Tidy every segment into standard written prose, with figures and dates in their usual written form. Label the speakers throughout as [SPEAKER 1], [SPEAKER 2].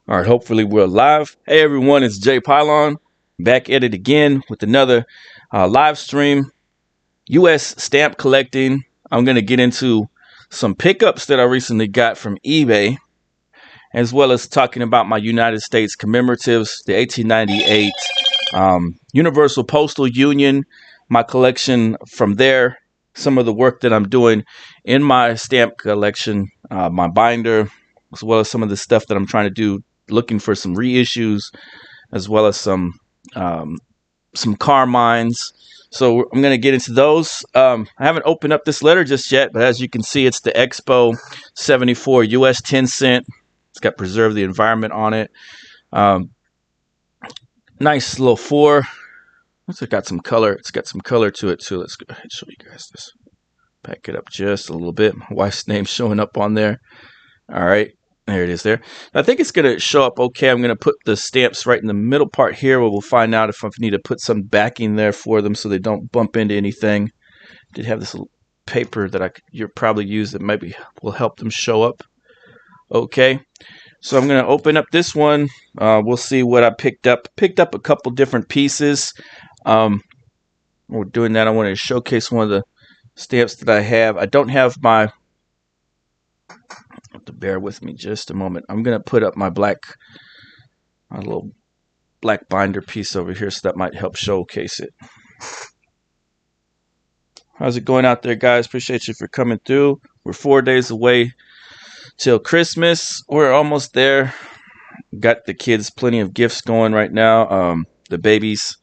[SPEAKER 1] All right, hopefully we're live. Hey everyone, it's Jay Pylon back at it again with another live stream. U.S. stamp collecting. I'm going to get into some pickups that I recently got from eBay, as well as talking about my United States commemoratives, the 1898 Universal Postal Union, my collection from there, some of the work that I'm doing in my stamp collection, my binder, as well as some of the stuff that I'm trying to do, looking for some reissues, as well as some Carmines. So I'm going to get into those. I haven't opened up this letter just yet, but as you can see, it's the Expo 74 US 10 cent. It's got preserve the environment on it. Nice little four. It's got some color. It's got some color to it too. Let's go ahead and show you guys this. Back it up just a little bit. My wife's name showing up on there. All right. There it is there. I think it's going to show up okay. I'm going to put the stamps right in the middle part here where we'll find out if I need to put some backing there for them so they don't bump into anything. Did have this little paper that you'll probably use that maybe will help them show up okay. So I'm going to open up this one. We'll see what I picked up. Picked up a couple different pieces. We're doing that. I want to showcase one of the stamps that I have. I don't have my... have to bear with me just a moment. I'm going to put up my little black binder piece over here, so that might help showcase it. How's it going out there, guys? Appreciate you for coming through. We're 4 days away till Christmas. We're almost there. Got the kids plenty of gifts going right now. The babies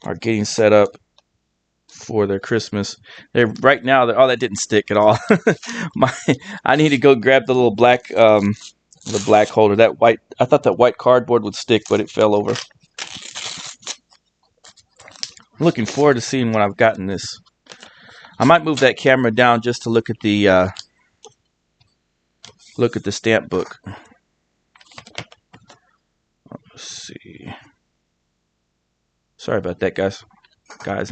[SPEAKER 1] are getting set up for their Christmas. Right now, oh, that didn't stick at all. I need to go grab the little black holder. That white, I thought that white cardboard would stick, but it fell over. I'm looking forward to seeing what I've gotten this. I might move that camera down just to look at the stamp book. Let's see. Sorry about that, guys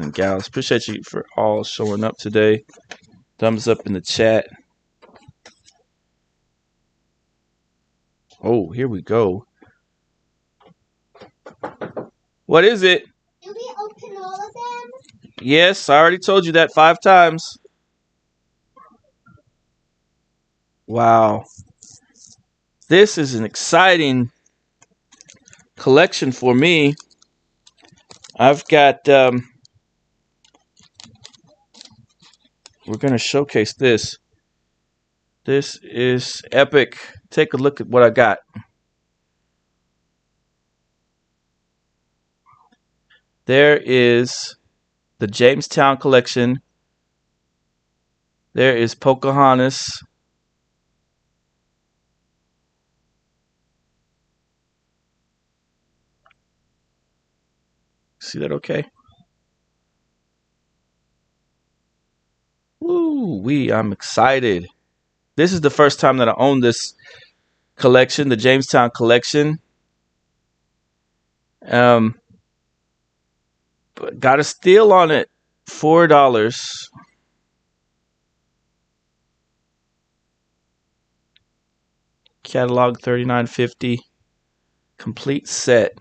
[SPEAKER 1] and gals. Appreciate you for all showing up today. Thumbs up in the chat. Oh, here we go. What is it?
[SPEAKER 2] Did we open all of them?
[SPEAKER 1] Yes, I already told you that 5 times. Wow. This is an exciting collection for me. I've got... we're going to showcase this. This is epic. Take a look at what I got. There is the Jamestown collection. There is Pocahontas. See that okay? Woo-wee, I'm excited. This is the first time that I own this collection, the Jamestown collection. But got a steal on it, $4. Catalog $39.50. Complete set.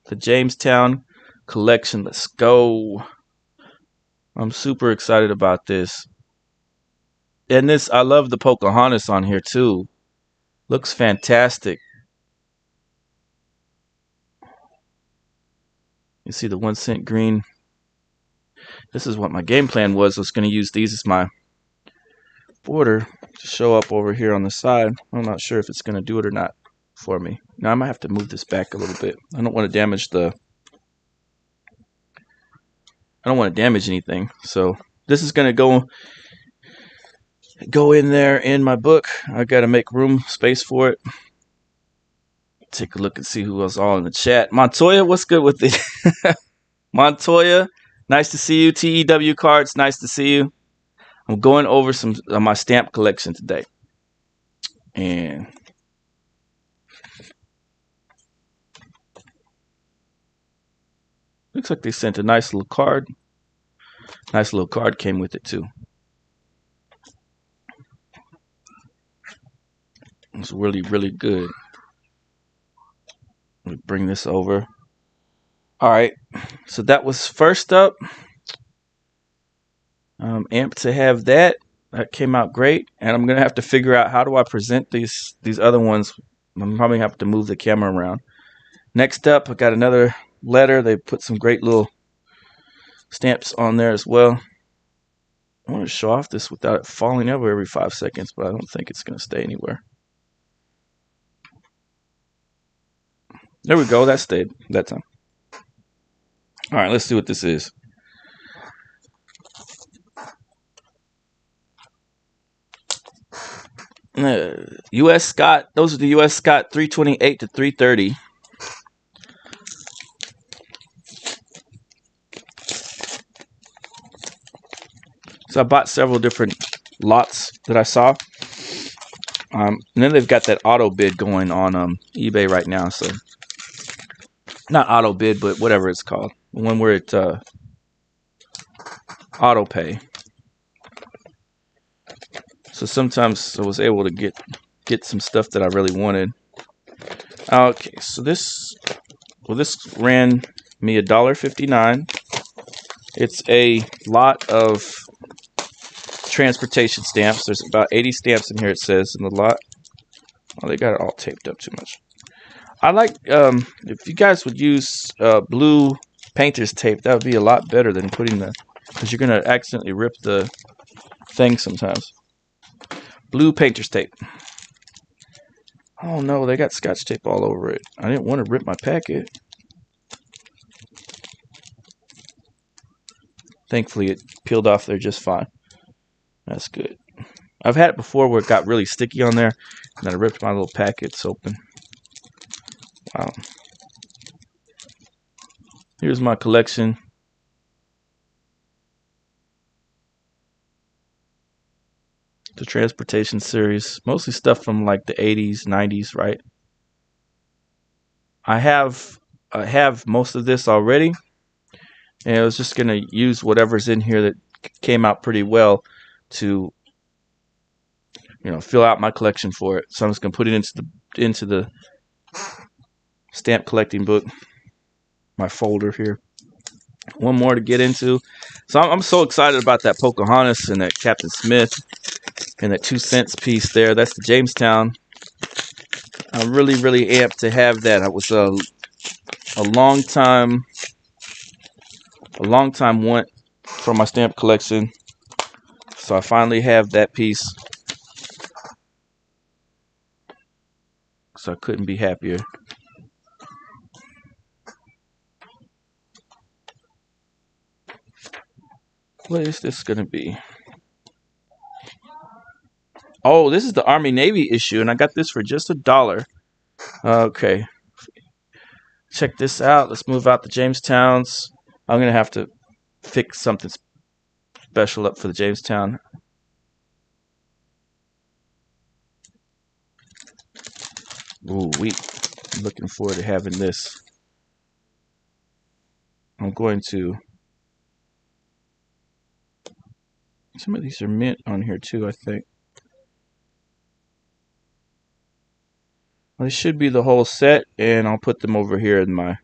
[SPEAKER 1] The Jamestown collection. Let's go. I'm super excited about this. And this, I love the Pocahontas on here too. Looks fantastic. You see the 1 cent green. This is what my game plan was. I was going to use these as my border to show up over here on the side. I'm not sure if it's going to do it or not for me. Now I might have to move this back a little bit. I don't want to damage anything. So this is going to go in there in my book. I got to make space for it. Take a look and see who else all in the chat. Montoya, what's good with it? Montoya, nice to see you. TEW cards, nice to see you. I'm going over some of my stamp collection today. And looks like they sent a nice little card. Nice little card came with it too. It's really, really good. bring this over. All right, so that was first up. Amped to have that. That came out great, and I'm gonna have to figure out how do I present these other ones. I'm probably gonna have to move the camera around. Next up, I got another letter. They put some great little stamps on there as well. I want to show off this without it falling over every 5 seconds, but I don't think it's gonna stay anywhere. There we go. That stayed that time. All right, let's see what this is. U.S. Scott. Those are the U.S. Scott 328 to 330. So I bought several different lots that I saw. And then they've got that auto bid going on eBay right now. So not auto bid, but whatever it's called. The one where it auto pay. So sometimes I was able to get some stuff that I really wanted. Okay, so this ran me $1.59. It's a lot of transportation stamps. There's about 80 stamps in here, it says, in the lot. Oh, they got it all taped up too much. I like, if you guys would use blue painter's tape, that would be a lot better than putting because you're going to accidentally rip the thing sometimes. Blue painter's tape. Oh no, they got scotch tape all over it. I didn't want to rip my packet. Thankfully, it peeled off there just fine. That's good. I've had it before where it got really sticky on there, and then I ripped my little packets open. Wow. Here's my collection. The transportation series. Mostly stuff from like the 80s, 90s, right? I have most of this already. And I was just going to use whatever's in here that came out pretty well to, fill out my collection for it. So I'm just going to put it into the stamp collecting book, my folder here. One more to get into. So I'm so excited about that Pocahontas and that Captain Smith and that 2 cents piece there. That's the Jamestown. I'm really, really amped to have that. I was a long time want for my stamp collection. So I finally have that piece. So I couldn't be happier. What is this going to be? Oh, this is the Army Navy issue, and I got this for just $1. Okay. Check this out. Let's move out the Jamestowns. I'm going to have to fix something special up for the Jamestown. Ooh, I'm looking forward to having this. I'm going to... Some of these are mint on here too, I think. Well, they should be the whole set, and I'll put them over here in my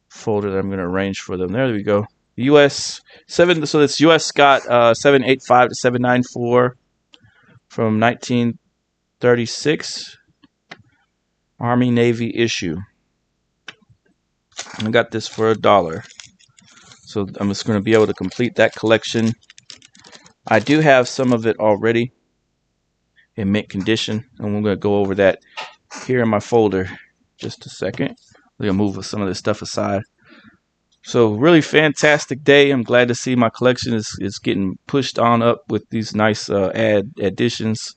[SPEAKER 1] folder that I'm going to arrange for them. There we go. US 7. So it's US Scott 785 to 794 from 1936 Army Navy issue. I got this for $1. So I'm just going to be able to complete that collection. I do have some of it already in mint condition, and we're going to go over that here in my folder. Just a second. We're going to move some of this stuff aside. So really fantastic day. I'm glad to see my collection is getting pushed on up with these nice additions.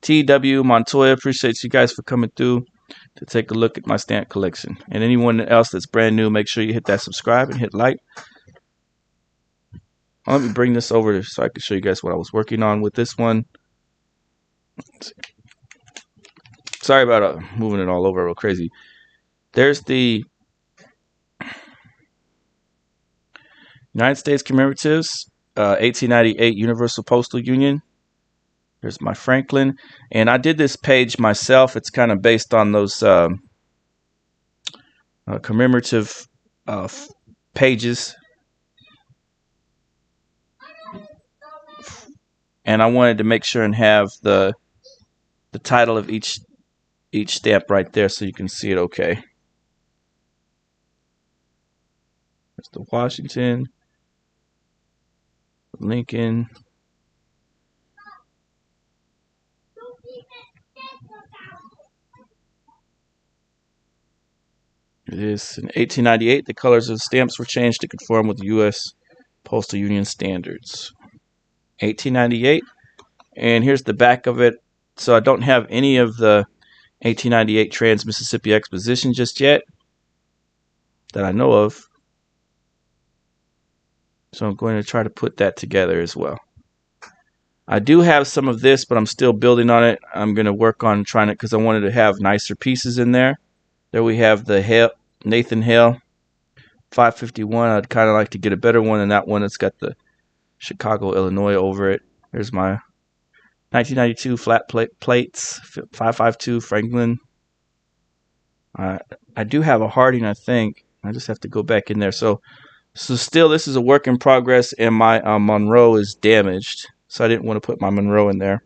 [SPEAKER 1] TW Montoya, appreciate you guys for coming through to take a look at my stamp collection. And anyone else that's brand new, make sure you hit that subscribe and hit like. Let me bring this over so I can show you guys what I was working on with this one. Sorry about moving it all over real crazy. There's the United States Commemoratives, 1898 Universal Postal Union. There's my Franklin. And I did this page myself. It's kind of based on those commemorative pages, and I wanted to make sure and have the title of each stamp right there so you can see it okay. That's the Washington, Lincoln. It is in 1898. The colors of the stamps were changed to conform with the U.S. Postal Union standards. 1898, and here's the back of it. So I don't have any of the 1898 Trans-Mississippi Exposition just yet that I know of. So I'm going to try to put that together as well. I do have some of this, but I'm still building on it. I'm going to work on trying it because I wanted to have nicer pieces in there. There we have the Nathan Hale 551. I'd kind of like to get a better one than that one. It's got the Chicago, Illinois over it. There's my 1992 flat plates, 552 Franklin. I do have a Harding, I think. I just have to go back in there. So still, this is a work in progress, and my Monroe is damaged. So I didn't want to put my Monroe in there.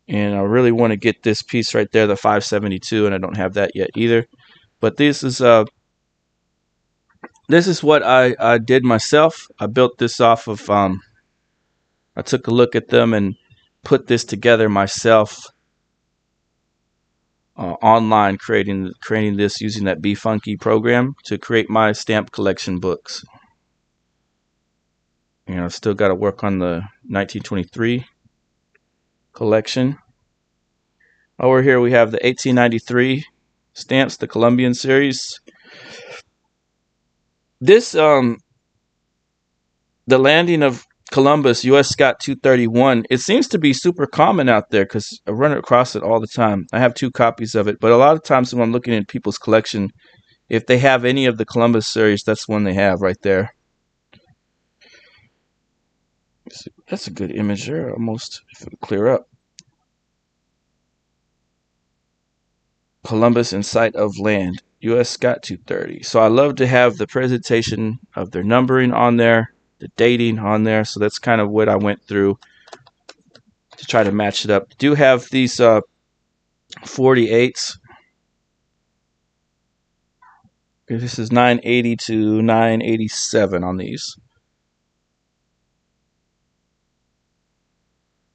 [SPEAKER 1] And I really want to get this piece right there, the 572, and I don't have that yet either. But this is what I did myself. I built this off of I took a look at them and put this together myself online, creating this using that Be Funky program to create my stamp collection books. You know, still got to work on the 1923 collection. Over here we have the 1893 stamps, the Columbian series. This the landing of Columbus, U.S. Scott 231. It seems to be super common out there because I run across it all the time. I have 2 copies of it, but a lot of times when I'm looking at people's collection, if they have any of the Columbus series, that's one they have right there. That's a good image there, almost, if it'll clear up. Columbus in sight of land, U.S. Scott 230. So I love to have the presentation of their numbering on there, the dating on there. So that's kind of what I went through to try to match it up. I do have these 48s. This is 980 to 987 on these.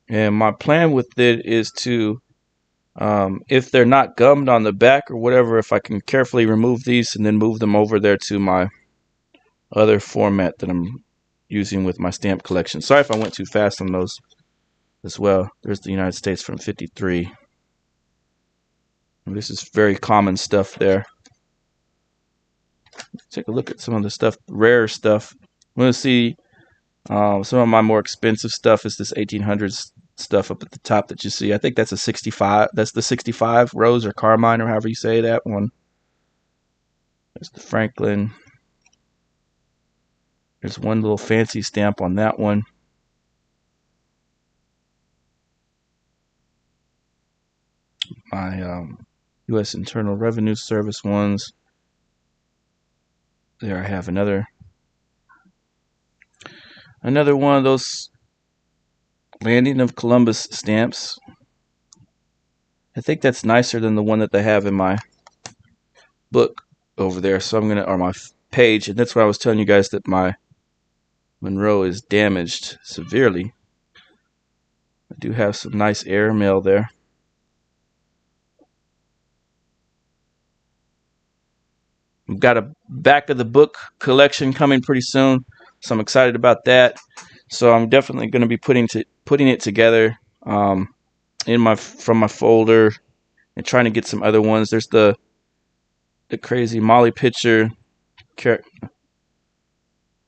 [SPEAKER 1] And my plan with it is to, if they're not gummed on the back or whatever, if I can carefully remove these and then move them over there to my other format that I'm using with my stamp collection. Sorry if I went too fast on those as well. There's the United States from 53. And this is very common stuff there. Take a look at some of the stuff, rarer stuff. I'm going to see some of my more expensive stuff is this 1800s stuff up at the top that you see. I think that's a 65. That's the 65 Rose or Carmine or however you say that one. There's the Franklin. There's one little fancy stamp on that one. My U.S. Internal Revenue Service ones. There I have another one of those Landing of Columbus stamps. I think that's nicer than the one that they have in my book over there. So I'm gonna, or my page, and that's why I was telling you guys that my Monroe is damaged severely. I do have some nice airmail there. We've got a back of the book collection coming pretty soon, so I'm excited about that. So I'm definitely going to be putting it together from my folder and trying to get some other ones. There's the crazy Molly Pitcher. Why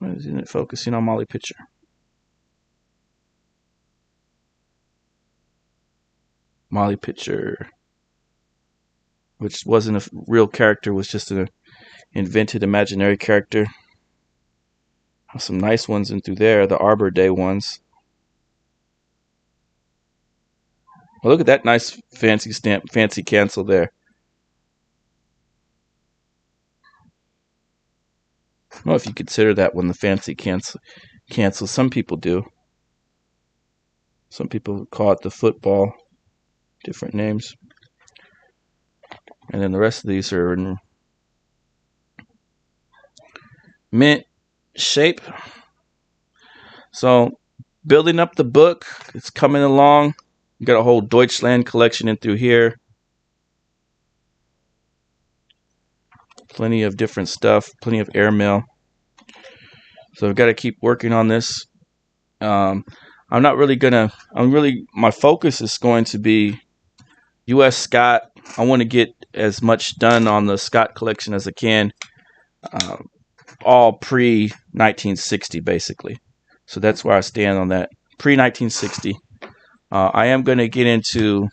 [SPEAKER 1] isn't it focusing on Molly Pitcher? Molly Pitcher, which wasn't a real character, was just an invented imaginary character. Some nice ones in through there, the Arbor Day ones. Well, look at that nice fancy stamp, fancy cancel there. don't know if you consider that one the fancy cancel. Some people do. Some people call it the football, different names. And then the rest of these are in mint shape. So building up the book, it's coming along. We got a whole Deutschland collection in through here. Plenty of different stuff, plenty of airmail. So I've got to keep working on this. I'm not really gonna. My focus is going to be U.S. Scott. I want to get as much done on the Scott collection as I can. All pre 1960, basically. So that's where I stand on that. Pre 1960. I am going to get into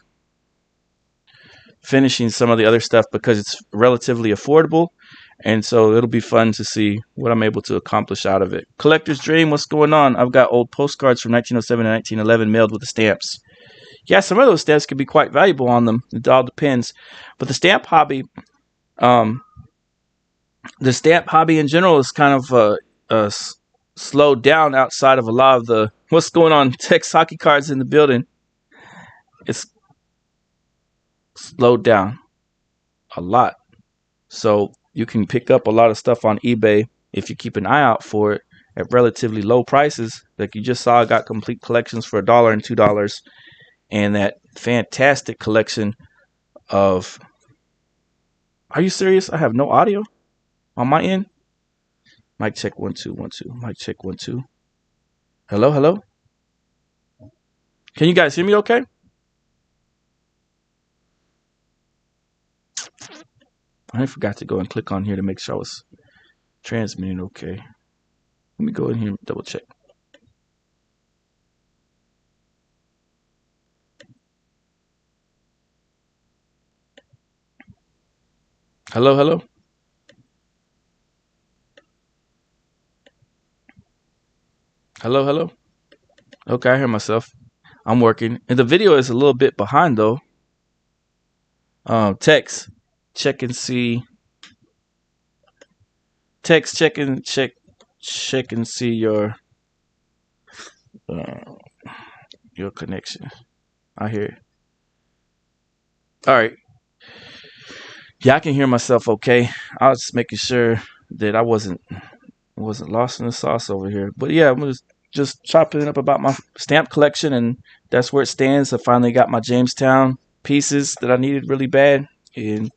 [SPEAKER 1] finishing some of the other stuff because it's relatively affordable. And so it'll be fun to see what I'm able to accomplish out of it. Collector's Dream, what's going on? I've got old postcards from 1907 and 1911 mailed with the stamps. Yeah, some of those stamps could be quite valuable on them. It all depends. But the stamp hobby in general is kind of slowed down outside of a lot of the what's going on. Tex hockey cards in the building. It's slowed down a lot. So you can pick up a lot of stuff on eBay if you keep an eye out for it at relatively low prices. Like you just saw, I got complete collections for $1 and $2, and that fantastic collection of. Are you serious? I have no audio on my end. Mic check 1 2 1 2. Mic check 1 2. Hello, hello. Can you guys hear me? Okay. I forgot to go and click on here to make sure I was transmitting okay. Let me go in here and double check. Hello, hello. Hello, hello. Okay, I hear myself. I'm working. And the video is a little bit behind though. Text, check and see. Text, check and see your connection. I hear it. All right. Yeah, I can hear myself okay. I was just making sure that I wasn't lost in the sauce over here. But yeah, I'm just chopping it up about my stamp collection, and that's where it stands. I finally got my Jamestown pieces that I needed really bad, and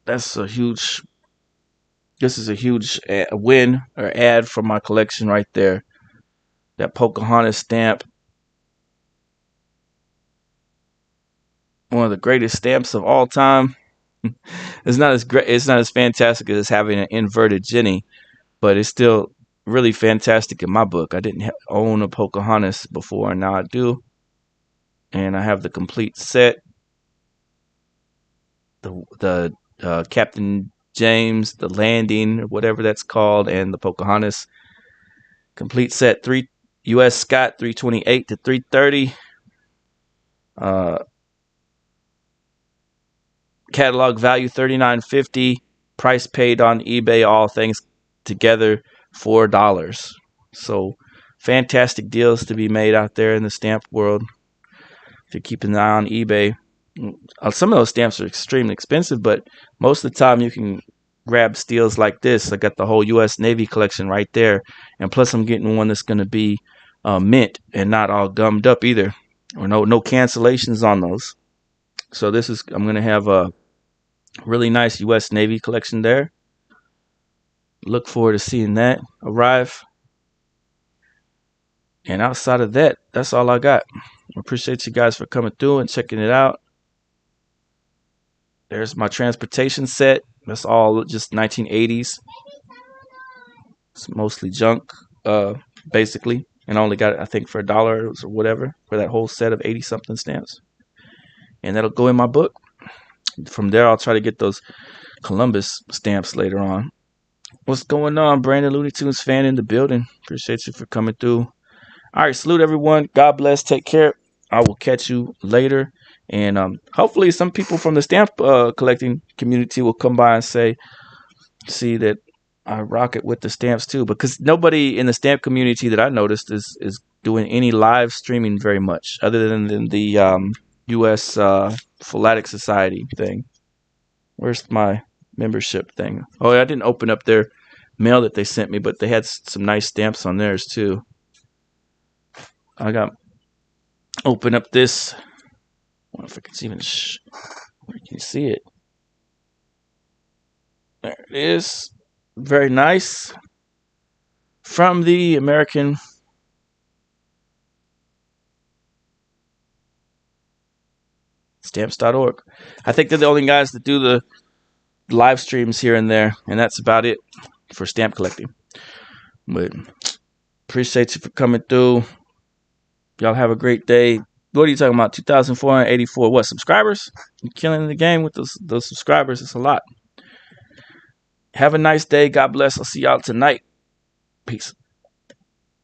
[SPEAKER 1] this is a huge win or add for my collection right there. That Pocahontas stamp, one of the greatest stamps of all time. It's not as great. It's not as fantastic as having an inverted Jenny, but it's still really fantastic in my book. I didn't own a Pocahontas before, and now I do. And I have the complete set. The Captain James, the Landing, or whatever that's called, and the Pocahontas complete set. U.S. Scott 328 to 330. Catalog value $39.50. Price paid on eBay, all things together, $4. So fantastic deals to be made out there in the stamp world. If you keep an eye on eBay, some of those stamps are extremely expensive, but most of the time you can grab steals like this. I got the whole U.S. Navy collection right there, and plus I'm getting one that's going to be mint and not all gummed up either, or no cancellations on those. So I'm going to have a really nice U.S. Navy collection there. Look forward to seeing that arrive. And outside of that, that's all I got. I appreciate you guys for coming through and checking it out. There's my transportation set. That's all just 1980s. It's mostly junk, basically. And I only got it, I think, for $1 or whatever for that whole set of 80-something stamps. And that'll go in my book. From there, I'll try to get those Columbus stamps later on. What's going on? Brandon Looney Tunes fan in the building. Appreciate you for coming through. All right, salute everyone. God bless. Take care. I will catch you later. And hopefully some people from the stamp collecting community will come by and see that I rock it with the stamps too, because nobody in the stamp community that I noticed is doing any live streaming very much, other than the U.S. Philatelic Society thing. Where's my membership thing? Oh, I didn't open up their mail that they sent me, but they had some nice stamps on theirs too. I got open up this. I don't know if I can even. Where can you see it? There it is. Very nice. From the American Stamps.org. I think they're the only guys that do the live streams here and there, and that's about it for stamp collecting. But appreciate you for coming through. Y'all have a great day. What are you talking about? 2,484 what subscribers? You're killing the game with those subscribers. It's a lot. Have a nice day. God bless. I'll see y'all tonight. Peace.